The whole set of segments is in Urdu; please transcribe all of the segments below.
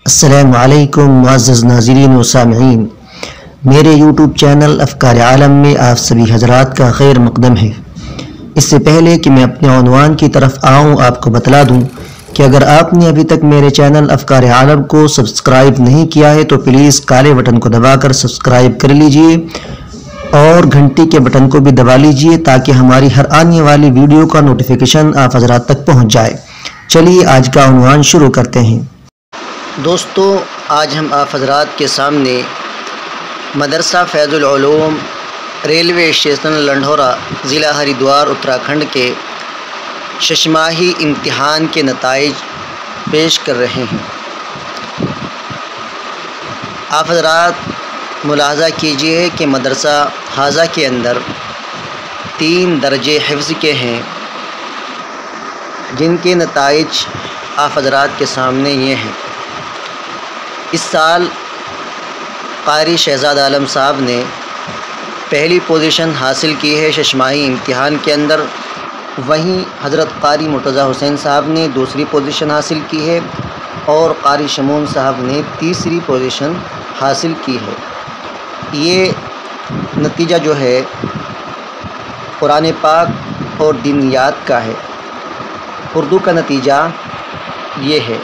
السلام علیکم معزز ناظرین و سامعین، میرے یوٹیوب چینل افکار عالم میں آپ سبھی حضرات کا خیر مقدم ہے۔ اس سے پہلے کہ میں اپنے عنوان کی طرف آؤں، آپ کو بتلا دوں کہ اگر آپ نے ابھی تک میرے چینل افکار عالم کو سبسکرائب نہیں کیا ہے تو پلیز کالے بٹن کو دبا کر سبسکرائب کر لیجئے اور گھنٹی کے بٹن کو بھی دبا لیجئے تاکہ ہماری ہر آنے والی ویڈیو کا نوٹیفیکیشن آپ حضرات تک پہنچ جائے۔ چلیے آج کا عنوان شروع کرتے ہیں۔ دوستو، آج ہم آپ حضرات کے سامنے مدرسہ فیض العلوم ریلوے اسٹیشن لنڈھورا، ضلع ہریدوار، اتراکھنڈ کے ششماہی امتحان کے نتائج پیش کر رہے ہیں۔ آپ حضرات ملاحظہ کیجئے کہ مدرسہ حاضہ کے اندر 3 درجے حفظ کے ہیں، جن کے نتائج آپ حضرات کے سامنے یہ ہیں۔ اس سال قاری شہزاد عالم صاحب نے پہلی پوزیشن حاصل کی ہے ششماہی امتحان کے اندر، وہیں حضرت قاری مرتضیٰ حسین صاحب نے دوسری پوزیشن حاصل کی ہے اور قاری شمون صاحب نے تیسری پوزیشن حاصل کی ہے۔ یہ نتیجہ جو ہے قرآن پاک اور دینیات کا ہے۔ اردو کا نتیجہ یہ ہے۔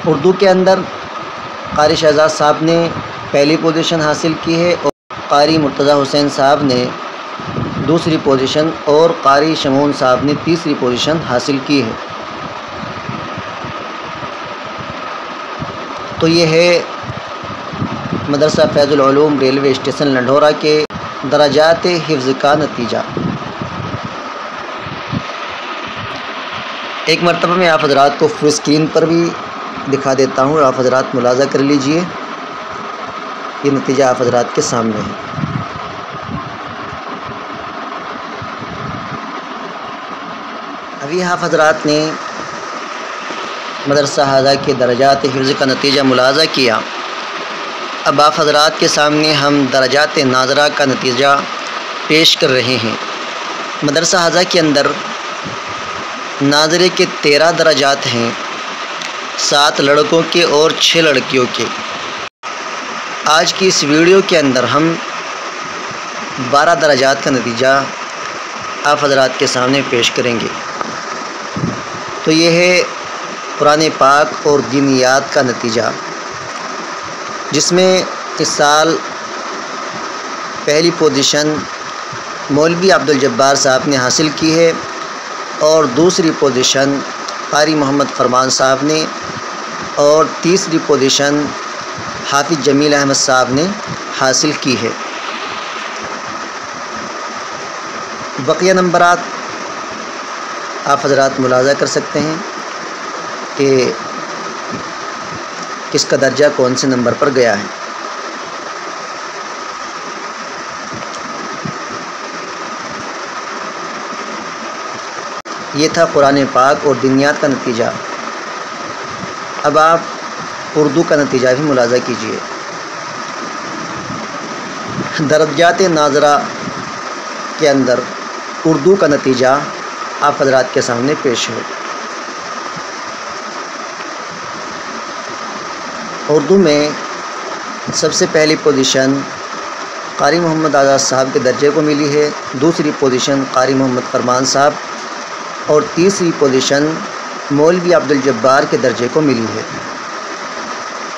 اردو کے اندر قاری شہزاد صاحب نے پہلی پوزیشن حاصل کی ہے اور قاری مرتضیٰ حسین صاحب نے دوسری پوزیشن اور قاری شمون صاحب نے تیسری پوزیشن حاصل کی ہے۔ تو یہ ہے مدرسہ فیض العلوم ریلوے اسٹیشن لنڈھورا کے درجات حفظ کا نتیجہ۔ ایک مرتبہ میں آپ حضرات کو فل اسکرین پر بھی دکھا دیتا ہوں، آپ حضرات ملاحظہ کر لیجئے۔ یہ نتیجہ آپ حضرات کے سامنے ہے۔ ابھی آپ حضرات نے مدرسہ حاضہ کے درجات حفظ کا نتیجہ ملاحظہ کیا۔ اب آپ حضرات کے سامنے ہم درجات ناظرہ کا نتیجہ پیش کر رہے ہیں۔ مدرسہ حاضہ کے اندر ناظرے کے 13 درجات ہیں، 7 لڑکوں کے اور 6 لڑکیوں کے۔ آج کی اس ویڈیو کے اندر ہم 12 درجات کا نتیجہ آپ حضرات کے سامنے پیش کریں گے۔ تو یہ ہے قرآن پاک اور دینیات کا نتیجہ، جس میں اس سال پہلی پوزیشن مولوی عبدالجبار صاحب نے حاصل کی ہے اور دوسری پوزیشن قاری محمد فرمان صاحب نے اور تیسری پوزیشن حافظ جمیل احمد صاحب نے حاصل کی ہے۔ بقیہ نمبرات آپ حضرات ملاحظہ کر سکتے ہیں کہ کس کا درجہ کون سے نمبر پر گیا ہے۔ یہ تھا قرآن پاک اور دینیات کا نتیجہ۔ اب آپ اردو کا نتیجہ بھی ملاحظہ کیجئے۔ درجات ناظرہ کے اندر اردو کا نتیجہ آپ حضرات کے سامنے پیش ہے۔ اردو میں سب سے پہلی پوزیشن قاری محمد آزاد صاحب کے درجے کو ملی ہے، دوسری پوزیشن قاری محمد فرمان صاحب اور تیسری پوزیشن مولوی عبدالجبار کے درجے کو ملی ہے۔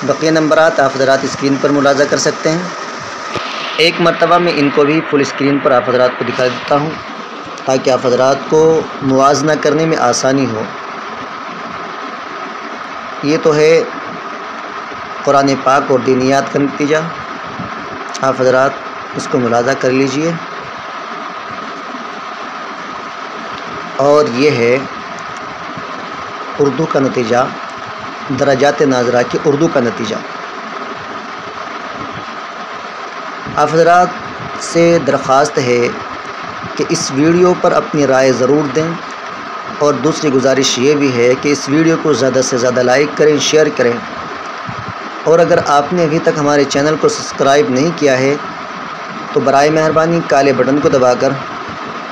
بقیہ نمبرات آپ حضرات اسکرین پر ملاحظہ کر سکتے ہیں۔ ایک مرتبہ میں ان کو بھی فل اسکرین پر آپ حضرات کو دکھا دیتا ہوں تاکہ آپ حضرات کو موازنہ کرنے میں آسانی ہو۔ یہ تو ہے قرآن پاک اور دینیات کا نتیجہ، آپ حضرات اس کو ملاحظہ کر لیجئے۔ اور یہ ہے اردو کا نتیجہ، درجات ناظرہ کے اردو کا نتیجہ۔ آپ حضرات سے درخواست ہے کہ اس ویڈیو پر اپنی رائے ضرور دیں، اور دوسری گزارش یہ بھی ہے کہ اس ویڈیو کو زیادہ سے زیادہ لائک کریں، شیئر کریں، اور اگر آپ نے ابھی تک ہمارے چینل کو سبسکرائب نہیں کیا ہے تو برائے مہربانی کالے بٹن کو دبا کر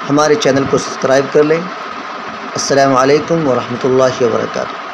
ہمارے چینل کو سبسکرائب کر لیں۔ السلام علیکم ورحمۃ اللہ وبرکاتہ۔